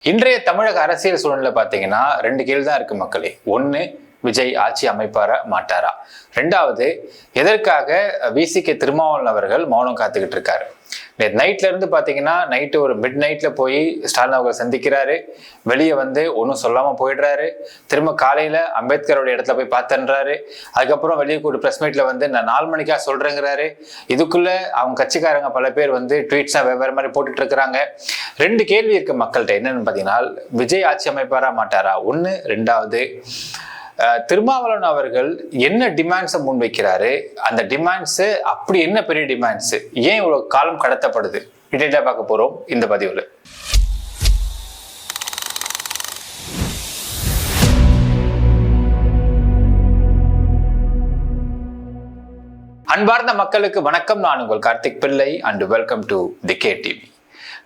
இன்றைய தமிழக அரசியல் சூழ்நிலை பார்த்தீங்கன்னா ரெண்டு கேள்வி தான் இருக்கு மக்களே. ஒன்று, விஜய் ஆட்சி அமைப்பாரா மாட்டாரா? ரெண்டாவது, எதற்காக விசிகே திருமாவளவன் அவர்கள் மௌனம் காத்துக்கிட்டு இருக்காரு? நைட்ல இருந்து பாத்தீங்கன்னா நைட்டு ஒரு மிட் நைட்ல போய் ஸ்டாலின் அவர்கள் சந்திக்கிறாரு. வெளியே வந்து ஒன்றும் சொல்லாம போயிடுறாரு. திரும்ப காலையில அம்பேத்கரோட இடத்துல போய் பார்த்தன்றாரு. அதுக்கப்புறம் வெளியே கூட பிரஸ் மீட்ல வந்து நான் 4 மணிக்கா சொல்றேங்கிறாரு. இதுக்குள்ள அவங்க கட்சிக்காரங்க பல பேர் வந்து ட்வீட்ஸா வெவ்வேறு மாதிரி போட்டுட்டு இருக்கிறாங்க. ரெண்டு கேள்வி இருக்கு மக்கள்கிட்ட. என்னன்னு பாத்தீங்கன்னா, விஜய் ஆட்சி அமைப்பாரா மாட்டாரா ஒண்ணு. ரெண்டாவது, திருமாவளவன் அவர்கள் என்ன டிமாண்ட்ஸை முன்வைக்கிறாரு, அந்த டிமாண்ட்ஸ் அப்படி என்ன பெரிய டிமாண்ட்ஸ், ஏன் இவ்வளவு காலம் கடத்தப்படுது, டீடைலா பார்க்க போறோம் இந்த பதிவுல. அன்பார்ந்த மக்களுக்கு வணக்கம். நான் உங்கள் கார்த்திக் பிள்ளை and welcome to the K TV.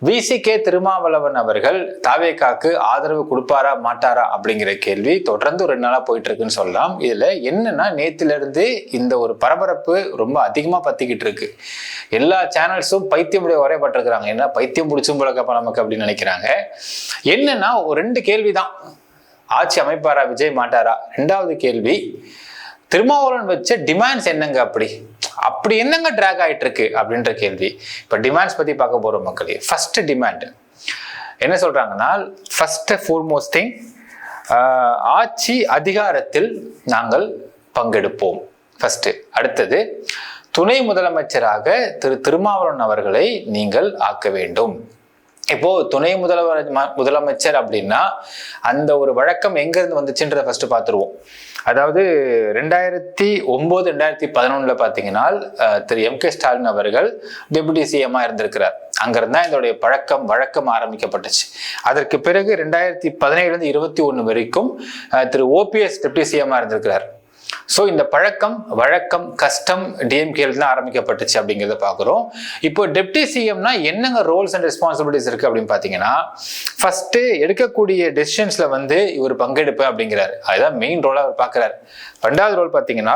VCK Thirumavalavan அவர்கள் தாவேகாக்கு ஆதரவு கொடுப்பாரா மாட்டாரா அப்படிங்கிற கேள்வி தொடர்ந்து 2 நாளா போயிட்டு இருக்குன்னு சொல்லலாம். இதுல என்னன்னா, நேத்துல இருந்து இந்த ஒரு பரபரப்பு ரொம்ப அதிகமா பத்திக்கிட்டு இருக்கு. எல்லா சேனல்ஸும் பைத்தியமுடைய உரையப்பட்டிருக்கிறாங்க. என்ன பைத்தியம் பிடிச்சும் போலக்கப்ப நமக்கு அப்படின்னு நினைக்கிறாங்க. என்னன்னா, ஒரு 2 கேள்விதான். ஆட்சி அமைப்பாரா விஜய் மாட்டாரா? 2வது கேள்வி, திருமாவளவன் வச்ச டிமாண்ட்ஸ் என்னங்க, அப்படி என்னங்க டிராக் ஆயிட்டு இருக்கு அப்படின்ற கேள்வி. இப்ப டிமாண்ட்ஸ் பத்தி பார்க்க போறோம் மக்களே. ஃபர்ஸ்ட் டிமாண்ட் என்ன சொல்றாங்கன்னா, ஃபர்ஸ்ட் ஃபோர்மோஸ்ட் திங், ஆட்சி அதிகாரத்தில் நாங்கள் பங்கெடுப்போம் ஃபர்ஸ்ட். அடுத்தது, துணை முதலமைச்சராக திருமாவளவன் அவர்களை நீங்கள் ஆக்க வேண்டும். இப்போ துணை முதலமைச்சர் அப்படின்னா அந்த ஒரு வழக்கம் எங்க இருந்து வந்துச்சுன்றத ஃபர்ஸ்ட் பார்த்துருவோம். அதாவது 2009 2011 பாத்தீங்கன்னா திரு எம்.கே. ஸ்டாலின் அவர்கள் டெபுட்டி சிஎம்மா இருந்திருக்கிறார். அங்கிருந்தா இதோடைய வழக்கம் ஆரம்பிக்கப்பட்டுச்சு. அதற்கு பிறகு 2017 21 வரைக்கும் திரு ஓபிஎஸ் டெபுட்டி சிஎம்மா இருந்திருக்கிறார். ஸோ இந்த வழக்கம் கஸ்டம் டிஎம்கேல தான் ஆரம்பிக்கப்பட்டுச்சு அப்படிங்கிறத பார்க்குறோம். இப்போ டெப்டி சிஎம்னா என்னங்க ரோல்ஸ் அண்ட் ரெஸ்பான்சிபிலிட்டிஸ் இருக்கு அப்படின்னு பார்த்தீங்கன்னா, ஃபர்ஸ்ட் எடுக்கக்கூடிய டெசிஷன்ஸ்ல வந்து இவர் பங்கெடுப்பு அப்படிங்கிறாரு. அதுதான் மெயின் ரோலா அவர் பார்க்குறாரு. 2வது ரோல் பார்த்தீங்கன்னா,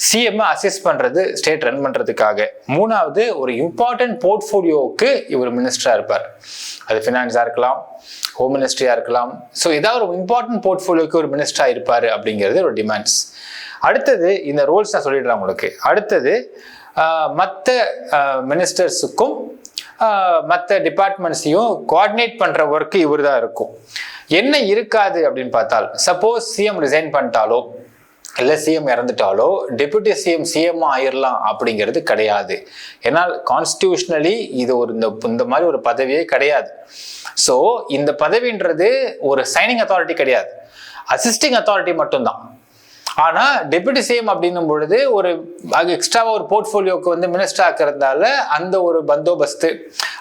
சிஎம் அசிஸ்ட் பண்றது, ஸ்டேட் ரன் பண்றதுக்காக. 3வது, ஒரு இம்பார்ட்டன்ட் போர்ட்ஃபோலியோவுக்கு இவர் மினிஸ்டரா இருப்பார். அது ஃபினான்ஸா இருக்கலாம், ஹோம் மினிஸ்ட்ரியா இருக்கலாம். ஸோ ஏதாவது ஒரு இம்பார்ட்டன்ட் போர்ட்ஃபோலியோக்கு ஒரு மினிஸ்டரா இருப்பாரு அப்படிங்கிறது ஒரு டிமாண்ட்ஸ். அடுத்தது, இந்த ரோல்ஸ் நான் சொல்லிடுறேன் உங்களுக்கு. அடுத்தது, மற்ற மினிஸ்டர்ஸுக்கும் மற்ற டிபார்ட்மெண்ட்ஸையும் கோஆர்டினேட் பண்ற ஒர்க் இவர் தான் இருக்கும். என்ன இருக்காது அப்படின்னு பார்த்தால், சப்போஸ் சிஎம் ரிசைன் பண்ணிட்டாலோ இல்லை சிஎம் இறந்துட்டாலோ டெபுட்டி சிஎம் ஆயிரலாம் அப்படிங்கிறது கிடையாது. ஏன்னா கான்ஸ்டிடியூஷனலி இது ஒரு இந்த மாதிரி ஒரு பதவியே கிடையாது. ஸோ இந்த பதவின்றது ஒரு சைனிங் அத்தாரிட்டி கிடையாது, அசிஸ்டிங் அத்தாரிட்டி மட்டும்தான். ஆனா டெபுட்டி சிஎம் அப்படின்னும் பொழுது ஒரு எக்ஸ்ட்ராவா ஒரு போர்ட்ஃபோலியோக்கு வந்து மினிஸ்டர் ஆக்குறதுனால அந்த ஒரு பந்தோபஸ்து,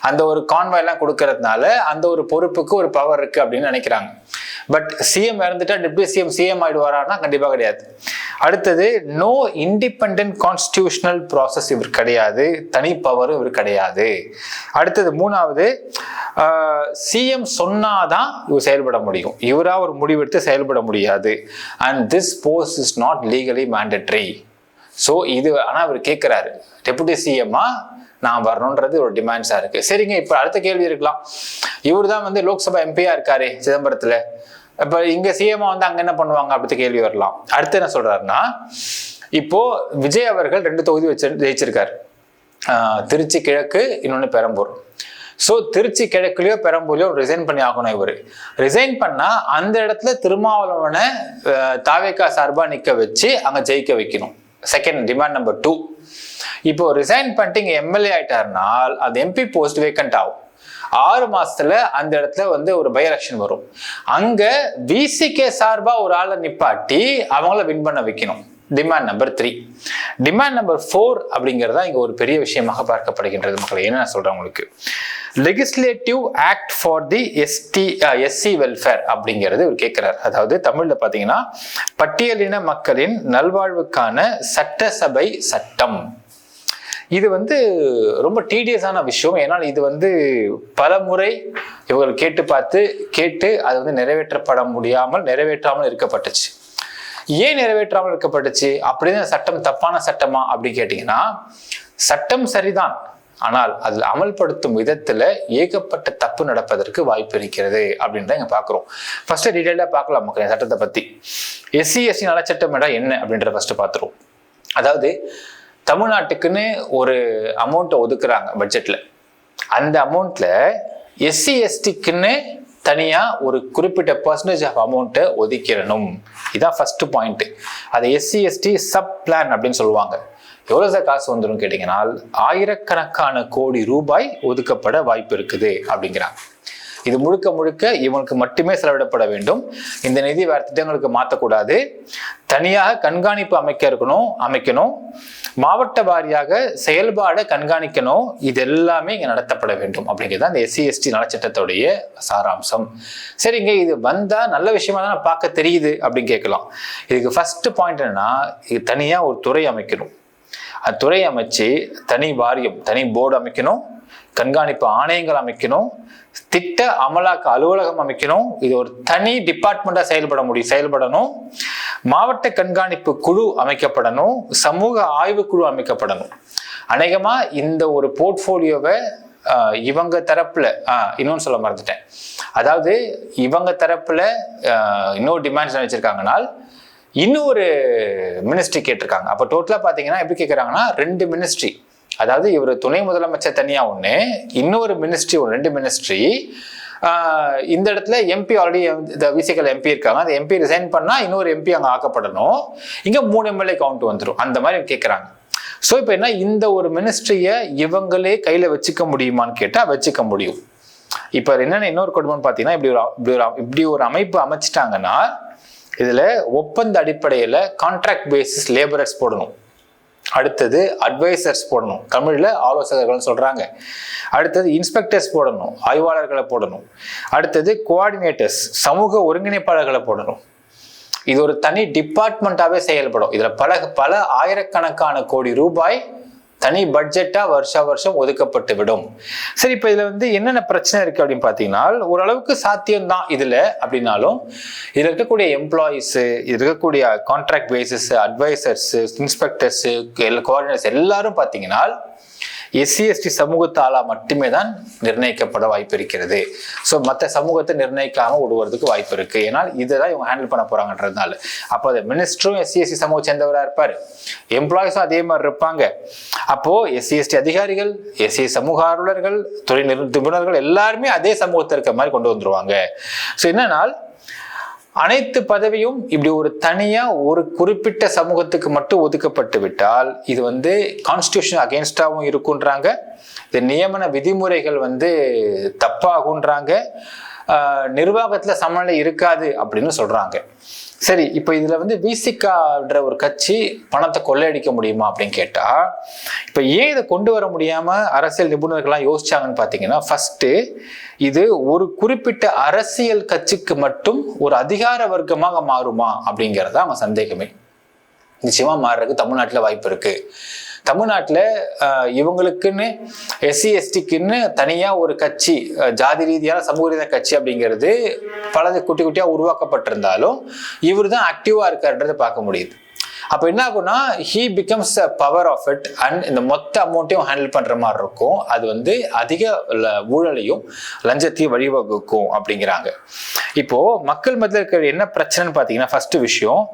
அந்த ஒரு கான்வாய் எல்லாம் கொடுக்கறதுனால அந்த ஒரு பொறுப்புக்கு ஒரு பவர் இருக்கு அப்படின்னு நினைக்கிறாங்க. பட் சிஎம் இறந்துட்டா டெபுட்டி சிஎம் ஆயிடுவாரான்னா கண்டிப்பா கிடையாது. அடுத்தது, நோ இண்டிபெண்டன்ட் கான்ஸ்டிடியூஷனல் ப்ராசஸ் இவர் கிடையாது, தனி பவர் இவர் கிடையாது. அடுத்தது 3வது, சிஎம் சொன்னாதான் இவர் செயல்பட முடியும், இவரா ஒரு முடிவெடுத்து செயல்பட முடியாது. And this post is not legally mandatory. So இது ஆனா அவர் கேட்கிறாரு, டெபுட்டி சிஎம்மா நான் வரணுன்றது ஒரு டிமாண்ட்ஸா இருக்கு. சரிங்க, இப்ப அடுத்த கேள்வி இருக்கலாம், இவர் தான் வந்து லோக்சபா எம்பியா இருக்காரு சிதம்பரத்துல, இப்ப இங்க சிஎம்மா வந்து அங்க என்ன பண்ணுவாங்க அப்படி கேள்வி வரலாம். அடுத்து என்ன சொல்றாருன்னா, இப்போ விஜய் அவர்கள் 2 தொகுதி ஜெயிச்சிருக்காரு, திருச்சி கிழக்கு, இன்னொன்னு பெரம்பூர். ஸோ திருச்சி கிழக்குலயோ பெரம்பூர்லயோ ரிசைன் பண்ணி ஆகணும். இவர் ரிசைன் பண்ணா அந்த இடத்துல திருமாவளவனை தாவேகா சார்பா நிக்க வச்சு அங்க ஜெயிக்க வைக்கணும். Second demand number 2. இப்போ ரிசைன் பண்ணிட்டு இங்க எம்எல்ஏ ஆயிட்டாருனால் அது எம்பி போஸ்ட் வேக்கண்ட் ஆகும். 6 மாசத்துல அந்த இடத்துல வந்து ஒரு பை எலெக்ஷன் வரும். அங்க விசிகே சார்பா ஒரு ஆளை நிப்பாட்டி அவங்கள வின் பண்ண வைக்கணும். Demand number 3. டிமாண்ட் நம்பர் 4 அப்படிங்கிறதா இங்க ஒரு பெரிய விஷயமாக பார்க்கப்படுகின்றது மக்களை. என்ன நான் சொல்றேன் உங்களுக்கு, legislative act for the SC welfare அப்படிங்கிறது இவர் கேட்கிறார். அதாவது தமிழ்ல பாத்தீங்கன்னா, பட்டியலின மக்களின் நல்வாழ்வுக்கான சட்டசபை சட்டம். இது வந்து ரொம்ப டீடியஸான விஷயம். ஏன்னா இது வந்து பல முறை இவர்கள் கேட்டு அது வந்து நிறைவேற்றாமல் இருக்கப்பட்டுச்சு. ஏன் நிறைவேற்றாமல் இருக்கப்பட்டுச்சு? அப்படின்னு சட்டம் தப்பான சட்டமா அப்படி கேட்டீங்கன்னா, சட்டம் சரிதான், ஆனால் அதில் அமல்படுத்தும் விதத்துல ஏகப்பட்ட தப்பு நடப்பதற்கு வாய்ப்பு இருக்கிறது அப்படின்னு இங்க பாக்குறோம். ஃபர்ஸ்ட் டீடைலா பார்க்கலாம் மக்கள் சட்டத்தை பத்தி. எஸ்சி எஸ்டி நலச்சட்டம் என்ன அப்படின்றத ஃபர்ஸ்ட் பார்த்துருவோம். அதாவது தமிழ்நாட்டுக்குன்னு ஒரு அமௌண்ட்டை ஒதுக்குறாங்க பட்ஜெட்ல. அந்த அமௌண்ட்ல எஸ்சி எஸ்டிக்குன்னு தனியா ஒரு குறிப்பிட்ட பர்சன்டேஜ் ஆஃப் அமௌண்ட்டை ஒதுக்கிடணும். இதான் ஃபர்ஸ்ட் பாயிண்ட். அதை எஸ்சி எஸ்டி சப் பிளான் அப்படின்னு சொல்லுவாங்க. எவ்வளவு சார் காசு வந்துடும் கேட்டீங்கன்னா, ஆயிரக்கணக்கான கோடி ரூபாய் ஒதுக்கப்பட வாய்ப்பு இருக்குது அப்படிங்கிறாங்க. இது முழுக்க முழுக்க இவனுக்கு மட்டுமே செலவிடப்பட வேண்டும். இந்த நிதி வேற திட்டங்களுக்கு மாற்றக்கூடாது. தனியாக கண்காணிப்பு அமைக்கணும். மாவட்ட வாரியாக செயல்பாடை கண்காணிக்கணும். இது எல்லாமே இங்க நடத்தப்பட வேண்டும் அப்படிங்கிறது அந்த எஸ்சி எஸ்டி நலச்சட்டத்துடைய சாராம்சம். சரிங்க, இது வந்தா நல்ல விஷயமா தான் பார்க்க தெரியுது அப்படின்னு கேட்கலாம். இதுக்கு ஃபர்ஸ்ட் பாயிண்ட் என்னன்னா, இது தனியா ஒரு துறை அமைக்கணும். அந்த துறை அமைச்சு தனி வாரியம், தனி போர்டு அமைக்கணும், கண்காணிப்பு ஆணையங்கள் அமைக்கணும், திட்ட அமலாக்க அலுவலகம் அமைக்கணும். இது ஒரு தனி டிபார்ட்மெண்டா செயல்படணும். மாவட்ட கண்காணிப்பு குழு அமைக்கப்படணும். சமூக ஆய்வு குழு அமைக்கப்படணும். அநேகமா இந்த ஒரு போர்ட்போலியோவை இவங்க தரப்புல இன்னொன்னு சொல்ல மறந்துட்டேன். அதாவது இவங்க தரப்புல இன்னொரு டிமாண்ட்ஸ் வச்சிருக்காங்கன்னா இன்னொரு மினிஸ்ட்ரி கேட்டிருக்காங்க. அப்ப டோட்டலா பாத்தீங்கன்னா எப்படி கேட்கறாங்கன்னா 2 மினிஸ்ட்ரி. அதாவது இவர் துணை முதலமைச்சர் தனியா ஒண்ணு, இன்னொரு மினிஸ்ட்ரி 2 மினிஸ்ட்ரி. இந்த இடத்துல எம்பி ஆல்ரெடி விசிகல் எம்பி இருக்காங்க. அந்த எம்பி ரிசைன் பண்ணா இன்னொரு எம்பி அங்க ஆக்கப்படணும். இங்க 3 எம்எல்ஏ கவுண்ட் வந்துடும். அந்த மாதிரி கேட்கறாங்க. ஸோ இப்போ என்ன, இந்த ஒரு மினிஸ்ட்ரியை இவங்களே கையில வச்சுக்க முடியுமான்னு கேட்டா வச்சுக்க முடியும். இப்ப என்னென்ன இன்னொரு கொடுமைன்னு பாத்தீங்கன்னா, இப்படி ஒரு அமைப்பு அமைச்சிட்டாங்கன்னா இதுல ஒப்பந்த அடிப்படையில கான்ட்ராக்ட் பேசிஸ் லேபரர்ஸ் போடணும். அடுத்தது அட்வைசர்ஸ் போடணும், தமிழ்ல ஆலோசகர்கள் சொல்றாங்க. அடுத்தது இன்ஸ்பெக்டர்ஸ் போடணும், ஆய்வாளர்களை போடணும். அடுத்தது கோஆர்டினேட்டர்ஸ், சமூக ஒருங்கிணைப்பாளர்களை போடணும். இது ஒரு தனி டிபார்ட்மெண்டாவே செயல்படும். இதுல பல ஆயிரக்கணக்கான கோடி ரூபாய் தனி பட்ஜெட்டா வருஷம் ஒதுக்கப்பட்டு விடும். சரி, இப்ப இதுல என்னென்ன பிரச்சனை இருக்கு அப்படின்னு பாத்தீங்கன்னா, ஓரளவுக்கு சாத்தியம்தான் இதுல. அப்படின்னாலும் இதுல இருக்கக்கூடிய எம்ப்ளாயிஸ், இருக்கக்கூடிய contract basis, advisers, inspectors, coordinators எல்லாரும் பாத்தீங்கன்னா எஸ்சி எஸ்டி சமூகத்தாலா மட்டுமே தான் நிர்ணயிக்கப்பட வாய்ப்பு இருக்கிறது. ஸோ மற்ற சமூகத்தை நிர்ணயிக்காம விடுவதற்கு வாய்ப்பு இருக்கு. ஏன்னா இதைதான் இவங்க ஹேண்டில் பண்ண போறாங்கன்றதுனால. அப்போ அது மினிஸ்டரும் எஸ்சி எஸ்டி சமூகம் சேர்ந்தவராக இருப்பாரு, எம்ப்ளாயிஸும் அதே மாதிரி இருப்பாங்க. அப்போ எஸ்சி எஸ்டி அதிகாரிகள், எஸ்சி சமூக ஆர்வலர்கள், துறை நிபுணர்கள் எல்லாருமே அதே சமூகத்தை இருக்க மாதிரி கொண்டு வந்துருவாங்க. ஸோ என்னன்னா, அனைத்து பதவியும் இப்படி ஒரு தனியா ஒரு குறிப்பிட்ட சமூகத்துக்கு மட்டும் ஒதுக்கப்பட்டு விட்டால் இது கான்ஸ்டிடியூஷன் அகேன்ஸ்டாவும் இருக்குன்றாங்க. இந்த நியமன விதிமுறைகள் தப்பாகுன்றாங்க. நிர்வாகத்துல சமநிலை இருக்காது அப்படின்னு சொல்றாங்க. சரி, இப்ப இதுல விசிகான்ற ஒரு கட்சி பணத்தை கொள்ளையடிக்க முடியுமா அப்படின்னு கேட்டா, இப்ப ஏன் இதை கொண்டு வர முடியாம அரசியல் நிபுணர்கள்லாம் யோசிச்சாங்கன்னு பாத்தீங்கன்னா, ஃபர்ஸ்ட் இது ஒரு குறிப்பிட்ட அரசியல் கட்சிக்கு மட்டும் ஒரு அதிகார வர்க்கமாக மாறுமா அப்படிங்கிறதா அவங்க சந்தேகமே. நிச்சயமா மாறுறதுக்கு தமிழ்நாட்டுல வாய்ப்பு இருக்கு. தமிழ்நாட்டில் இவங்களுக்குன்னு எஸ்சி எஸ்டிக்குன்னு தனியா ஒரு கட்சி, ஜாதி ரீதியான சமூக ரீதியான கட்சி அப்படிங்கிறது பல குட்டி குட்டியா உருவாக்கப்பட்டிருந்தாலும் இவர் தான் ஆக்டிவா இருக்காருன்றதை பார்க்க முடியுது. அப்ப என்ன ஆகும்னா, he becomes a power of it and இந்த மொத்த அமௌண்ட்டையும் ஹேண்டில் பண்ற மாதிரி இருக்கும். அது அதிக ஊழலையும் லஞ்சத்தையும் வழிவகுக்கும் அப்படிங்கிறாங்க. இப்போ மக்கள் மத்தியில் இருக்கிற என்ன பிரச்சனைன்னு பாத்தீங்கன்னா, ஃபர்ஸ்ட் விஷயம்,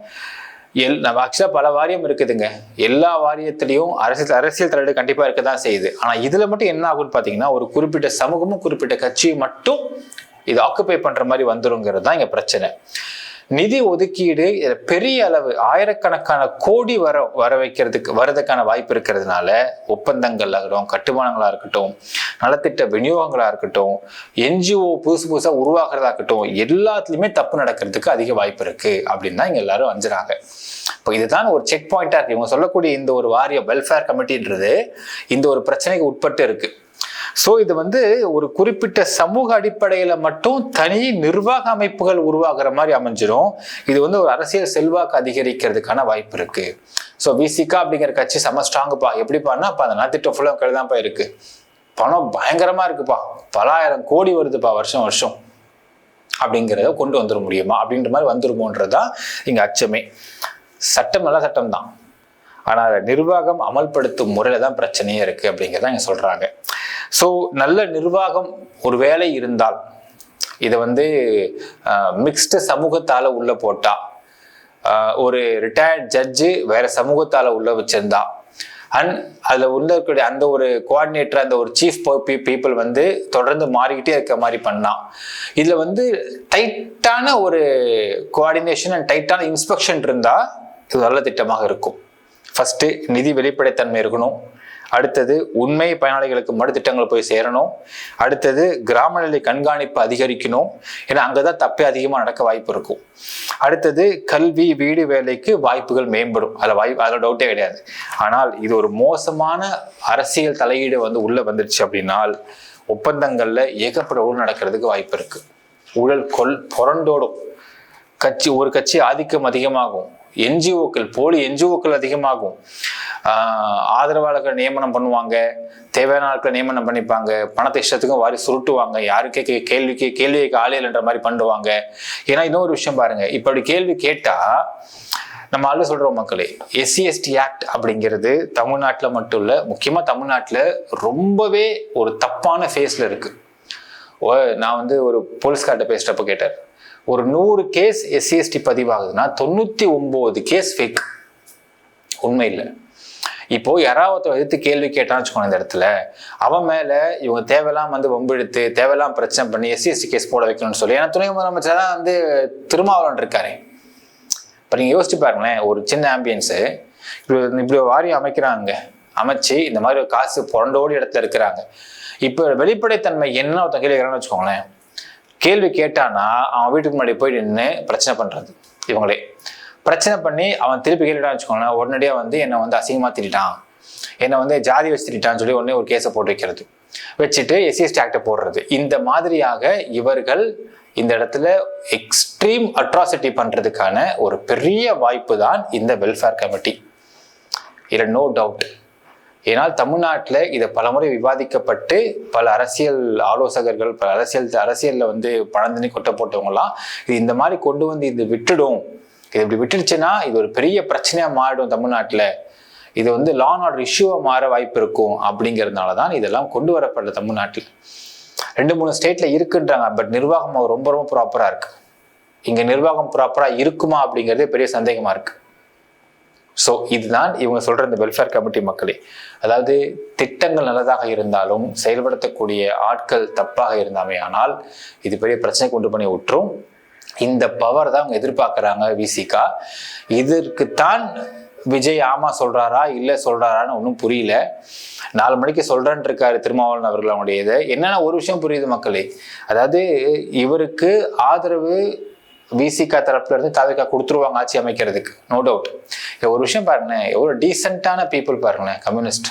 நம்ம ஆக்சுவலா பல வாரியம் இருக்குதுங்க. எல்லா வாரியத்திலையும் அரசியல் தலையீடு கண்டிப்பா இருக்கதான் செய்யுது. ஆனா இதுல மட்டும் என்ன ஆகும்னு பாத்தீங்கன்னா, ஒரு குறிப்பிட்ட சமூகமும் குறிப்பிட்ட கட்சியும் மட்டும் இது ஆக்குபை பண்ற மாதிரி வந்துருங்கிறது தான் இங்க பிரச்சனை. நிதி ஒதுக்கீடு பெரிய அளவு ஆயிரக்கணக்கான கோடி வரதுக்கான வாய்ப்பு இருக்கிறதுனால ஒப்பந்தங்கள் ஆகட்டும், கட்டுமானங்களா இருக்கட்டும், நலத்திட்ட விநியோகங்களா இருக்கட்டும், என்ஜிஓ புதுசா உருவாக்குறதா இருக்கட்டும், எல்லாத்துலயுமே தப்பு நடக்கிறதுக்கு அதிக வாய்ப்பு இருக்கு அப்படின்னு தான் இங்க எல்லாரும் அஞ்சுறாங்க. இப்போ இதுதான் ஒரு செக் பாயிண்டா இருக்கு. இவங்க சொல்லக்கூடிய இந்த ஒரு வாரியம் வெல்ஃபேர் கமிட்டின்றது இந்த ஒரு பிரச்சனைக்கு உட்பட்டு இருக்கு. ஸோ இது ஒரு குறிப்பிட்ட சமூக அடிப்படையில மட்டும் தனி நிர்வாக அமைப்புகள் உருவாகிற மாதிரி அமைஞ்சிடும். இது ஒரு அரசியல் செல்வாக்கு அதிகரிக்கிறதுக்கான வாய்ப்பு இருக்கு. ஸோ விசிகா அப்படிங்கிற கட்சி செம ஸ்ட்ராங்குப்பா. எப்படிப்பான்னா, அப்ப அந்த நலத்திட்ட ஃபுல்லாக கைதான்ப்பா இருக்கு, பணம் பயங்கரமா இருக்குப்பா, பல ஆயிரம் கோடி வருதுப்பா வருஷம் அப்படிங்கிறத கொண்டு வந்துட முடியுமா அப்படின்ற மாதிரி வந்துருமோன்றதுதான் இங்க அச்சமே. சட்டம் நல்ல சட்டம் தான். ஆனால் நிர்வாகம் அமல்படுத்தும் முறையில தான் பிரச்சனையே இருக்கு அப்படிங்கிறத இங்க சொல்றாங்க. ஸோ நல்ல நிர்வாகம் ஒரு வேலை இருந்தால் இதை வந்து மிக்ஸ்டு சமூகத்தால உள்ள போட்டா, ஒரு ரிட்டையர்ட் ஜட்ஜு வேற சமூகத்தால உள்ள வச்சிருந்தா, அண்ட் அதுல உள்ள இருக்கக்கூடிய அந்த ஒரு கோஆர்டினேட்டர், அந்த ஒரு சீஃப் பீப்புள் வந்து தொடர்ந்து மாறிக்கிட்டே இருக்க மாதிரி பண்ணா, இதுல வந்து டைட்டான ஒரு கோஆர்டினேஷன் அண்ட் டைட்டான இன்ஸ்பெக்ஷன் இருந்தா இது நல்ல திட்டமாக இருக்கும். ஃபர்ஸ்ட் நிதி வெளிப்படைத்தன்மை இருக்கணும். அடுத்தது உண்மை பயனாளிகளுக்கு மறுதிட்டங்கள் போய் சேரணும். அடுத்தது கிராம நிலை கண்காணிப்பு அதிகரிக்கணும், ஏன்னா அங்கதான் தப்பே அதிகமாக நடக்க வாய்ப்பு இருக்கும். அடுத்தது கல்வி, வீடு, வேலைக்கு வாய்ப்புகள் மேம்படும், அதில் டவுட்டே கிடையாது. ஆனால் இது ஒரு மோசமான அரசியல் தலையீடு வந்து உள்ள வந்துருச்சு அப்படின்னால் ஒப்பந்தங்கள்ல ஏகப்பட்ட ஊழல் நடக்கிறதுக்கு வாய்ப்பு இருக்கு. ஊழல் புரண்டோடும். ஒரு கட்சி ஆதிக்கம் அதிகமாகும், என்ஜிஓக்கள், போலி என்ஜிஓக்கள் அதிகமாகும், ஆதரவாளர்கள் நியமனம் பண்ணுவாங்க, தேவையான ஆட்களை நியமனம் பண்ணிப்பாங்க, பணத்தை இஷ்டத்துக்கும் வாரி சுருட்டுவாங்க, யாருக்கே கேள்விக்கு ஆளியல்ன்ற மாதிரி பண்ணுவாங்க. ஏன்னா இன்னொரு விஷயம் பாருங்க, இப்படி கேள்வி கேட்டா நம்ம ஆளு சொல்றோம் மக்களே, SC/ST ஆக்ட் அப்படிங்கிறது தமிழ்நாட்டில் மட்டும் இல்ல, முக்கியமா தமிழ்நாட்டில் ரொம்பவே ஒரு தப்பான ஃபேஸ்ல இருக்கு. நான் வந்து ஒரு போலீஸ்கார்ட்ட பேசுறப்ப கேட்டார், ஒரு 100 கேஸ் SC/ST பதிவாகுதுன்னா 99 கேஸ் ஃபேக், உண்மை இல்லை. இப்போ யாராவது எதிர்த்து கேள்வி கேட்டான்னு வச்சுக்கோங்க, இந்த இடத்துல அவன் மேல இவங்க தேவையெல்லாம் வந்து வம்பிழுத்து தேவையெல்லாம் பிரச்சனை பண்ணி SC/ST கேஸ் போட வைக்கணும்னு சொல்லி, ஏன்னா துணை முதலமைச்சர் தான் வந்து திருமாவளவன் இருக்காரு. இப்போ நீங்க யோசிச்சு பாருங்களேன், ஒரு சின்ன ஆம்பியன்ஸு இப்படி வாரியம் அமைக்கிறாங்க, அமைச்சு இந்த மாதிரி காசு புரண்டோடி இடத்துல இருக்கிறாங்க. இப்போ வெளிப்படைத்தன்மை என்ன ஒருத்தன் கேள்வி கேட்கறான்னு வச்சுக்கோங்களேன், கேள்வி கேட்டானா அவன் வீட்டுக்கு முன்னாடி போய் நின்று பிரச்சனை பண்றது, இவங்களே பிரச்சனை பண்ணி அவன் திருப்பி கேட்டுட்டான்னு வச்சுக்கோங்களேன், உடனடியாக வந்து என்னை வந்து அசிங்கமாக திட்டான், என்னை வந்து ஜாதி வச்சு திட்டான்னு சொல்லி உடனே ஒரு கேஸை போட்டு வைக்கிறது, வச்சுட்டு SC/ST ஆக்டை போடுறது. இந்த மாதிரியாக இவர்கள் இந்த இடத்துல எக்ஸ்ட்ரீம் அட்ராசிட்டி பண்றதுக்கான ஒரு பெரிய வாய்ப்பு தான் இந்த வெல்ஃபேர் கமிட்டி, இதுல நோ டவுட். ஏன்னால் தமிழ்நாட்டில் இதை பலமுறை விவாதிக்கப்பட்டு பல அரசியல் ஆலோசகர்கள், பல அரசியல்ல வந்து பணந்தண்ணி கொட்ட போட்டவங்கலாம் இது இந்த மாதிரி கொண்டு வந்து இது விட்டுடும், இது இப்படி விட்டுடுச்சுன்னா இது ஒரு பெரிய பிரச்சனையா மாறிடும் தமிழ்நாட்டில், இது வந்து லா அண்ட் ஆர்டர் இஷ்யூவா மாற வாய்ப்பு இருக்கும் அப்படிங்கிறதுனால தான் இதெல்லாம் கொண்டு வரப்படல. தமிழ்நாட்டில் 2-3 ஸ்டேட்ல இருக்குன்றாங்க, பட் நிர்வாகம் ரொம்ப ரொம்ப ப்ராப்பரா இருக்கு. இங்க நிர்வாகம் ப்ராப்பரா இருக்குமா அப்படிங்கிறது பெரிய சந்தேகமா இருக்கு. ஸோ இதுதான் இவங்க சொல்ற இந்த வெல்ஃபேர் கமிட்டி மக்களே. அதாவது திட்டங்கள் நல்லதாக இருந்தாலும் செயல்படுத்தக்கூடிய ஆட்கள் தப்பாக இருந்தாமே ஆனால் இது பெரிய பிரச்சனை கொண்டு பண்ணி விட்டுரும். இந்த பவர் தான் அவங்க எதிர்பார்க்குறாங்க விசிகா. இதற்குத்தான் விஜய் ஆமா சொல்றாரா இல்லை சொல்றாரான்னு ஒன்றும் புரியல. 4 மணிக்கு சொல்றேன் இருக்காரு திருமாவளவன் அவர்கள். அவங்களுடைய இதை என்னன்னா ஒரு விஷயம் புரியுது மக்களே, அதாவது இவருக்கு ஆதரவு விசிகா தரப்புல இருந்து தாவேகா கொடுத்துருவாங்க ஆட்சி அமைக்கிறதுக்கு, நோ டவுட். ஒரு விஷயம் பாருங்களேன், எவ்வளவு டீசென்டான பீப்புள் பாருங்களேன் கம்யூனிஸ்ட்.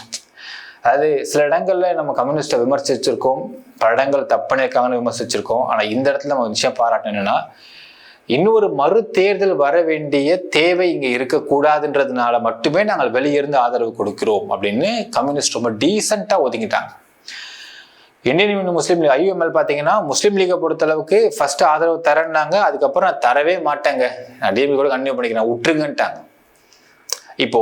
அதாவது சில இடங்கள்ல நம்ம கம்யூனிஸ்டை விமர்சிச்சிருக்கோம், பல இடங்கள் தப்பு பண்ணியிருக்காங்கன்னு விமர்சிச்சிருக்கோம். ஆனா இந்த இடத்துல நம்ம விஷயம் பாராட்டணும் என்னன்னா, இன்னொரு மறு தேர்தல் வர வேண்டிய தேவை இங்க இருக்கக்கூடாதுன்றதுனால மட்டுமே நாங்கள் வெளியிருந்து ஆதரவு கொடுக்கிறோம் அப்படின்னு கம்யூனிஸ்ட் ரொம்ப டீசென்டா ஒதுங்கிட்டாங்க. இந்தியன் யூனியன் முஸ்லீம் லீக் IUML பார்த்தீங்கன்னா முஸ்லீம் லீகை பொறுத்தளவுக்கு ஃபர்ஸ்ட் ஆதரவு தரேன்னாங்க, அதுக்கப்புறம் நான் தரவே மாட்டேங்க, நான் DMK கூட கன்டினியூ பண்ணிக்கிறேன் விட்டுருங்கன்ட்டாங்க. இப்போ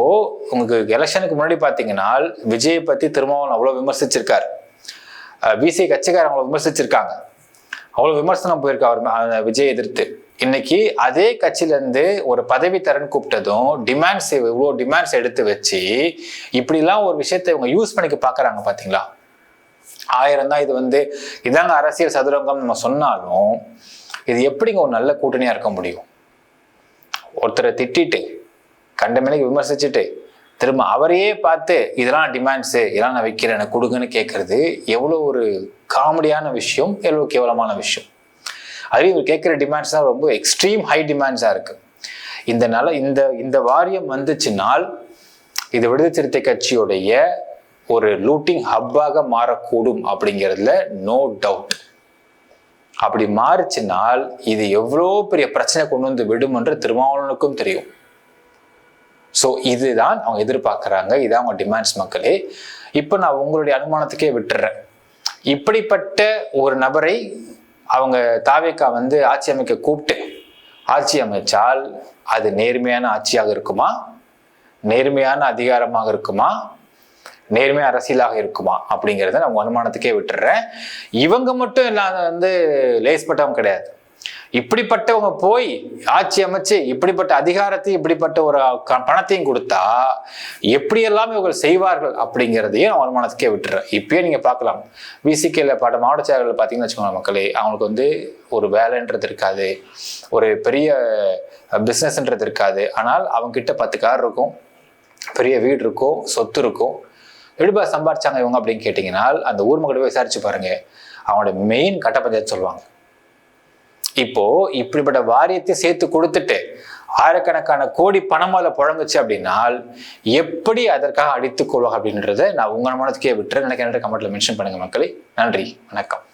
உங்களுக்கு எலெக்ஷனுக்கு முன்னாடி பார்த்தீங்கன்னா விஜயை பத்தி திருமாவளவன் அவ்வளோ விமர்சிச்சிருக்காரு, விசி கட்சிக்காரர் அவங்கள விமர்சிச்சிருக்காங்க, அவ்வளோ விமர்சனம் போயிருக்கா அவர் விஜய் எதிர்த்து. இன்னைக்கு அதே கட்சியில இருந்து ஒரு பதவி தரன்னு கூப்பிட்டதும் இவ்வளோ டிமாண்ட்ஸ் எடுத்து வச்சு இப்படிலாம் ஒரு விஷயத்தை இவங்க யூஸ் பண்ணிக்க பாக்குறாங்க. பாத்தீங்களா, 1000 தான் இது வந்து இதாங்க அரசியல் சதுரங்கம் நம்ம சொன்னாலும் இது எப்படிங்க ஒரு நல்ல கூட்டணியா இருக்க முடியும்? ஒருத்தரை திட்டிட்டு கண்டமேலைக்கு விமர்சிச்சுட்டு திரும்ப அவரையே பார்த்து இதெல்லாம் டிமாண்ட்ஸு, இதெல்லாம் நான் வைக்கிறேன் எனக்கு கொடுங்கன்னு கேட்கறது எவ்வளோ ஒரு காமெடியான விஷயம், எவ்வளோ கேவலமான விஷயம். அதுலேயும் இவர் கேட்குற டிமாண்ட்ஸ் தான் ரொம்ப எக்ஸ்ட்ரீம் ஹை டிமாண்ட்ஸாக இருக்கு. இந்த வாரியம் வந்துச்சுனால் இது விடுதலை சிறுத்தை கட்சியுடைய ஒரு லூட்டிங் ஹப்பாக மாறக்கூடும் அப்படிங்கிறதுல நோ டவுட். அப்படி மாறுச்சுனால் இது எவ்வளோ பெரிய பிரச்சனை கொண்டு வந்து விடும் என்று திருமாவளவனுக்கும் தெரியும். ஸோ இதுதான் அவங்க எதிர்பார்க்குறாங்க, இதான் அவங்க டிமாண்ட்ஸ் மக்களே. இப்போ நான் உங்களுடைய அனுமானத்துக்கே விட்டுறேன், இப்படிப்பட்ட ஒரு நபரை அவங்க தாவேகா வந்து ஆட்சி அமைக்க கூப்பிட்டு ஆட்சி அமைச்சால் அது நேர்மையான ஆட்சியாக இருக்குமா, நேர்மையான அதிகாரமாக இருக்குமா, நேர்மை அரசியலாக இருக்குமா அப்படிங்கிறத நான் உங்க அனுமானத்துக்கே விட்டுறேன். இவங்க மட்டும் இல்லாத லேஸ்பட்டவங்க கிடையாது. இப்படிப்பட்டவங்க போய் ஆட்சி அமைச்சு இப்படிப்பட்ட அதிகாரத்தையும் இப்படிப்பட்ட ஒரு பணத்தையும் கொடுத்தா எப்படியெல்லாம் இவங்க செய்வார்கள் அப்படிங்கிறதையும் நான் வருமானத்துக்கே விட்டுறேன். இப்பயே நீங்க பார்க்கலாம், விசிகேல மாவட்ட செயலர்கள் பார்த்தீங்கன்னு வச்சுக்கோங்க மக்களே, அவங்களுக்கு ஒரு வேலைன்றது இருக்காது, ஒரு பெரிய பிஸ்னஸ்ன்றது இருக்காது. ஆனால் அவங்க கிட்ட 10 கார் இருக்கும், பெரிய வீடு இருக்கும், சொத்து இருக்கும். எப்படிப்பா சம்பாரிச்சாங்க இவங்க அப்படின்னு கேட்டீங்கன்னா, அந்த ஊர் மக்களை விசாரிச்சு பாருங்க, அவங்களோட மெயின் கட்ட பஞ்சாயத்து சொல்லுவாங்க. இப்போ இப்படிப்பட்ட வாரியத்தை சேர்த்து கொடுத்துட்டு ஆயிரக்கணக்கான கோடி பணம் அதில் புழங்குச்சு அப்படின்னா எப்படி அதற்காக அடித்துக் கொள்வாங்க அப்படின்றத நான் உங்க மனத்துக்கே விட்டுறேன். எனக்கு கமெண்ட்ல மென்ஷன் பண்ணுங்க மக்களே. நன்றி, வணக்கம்.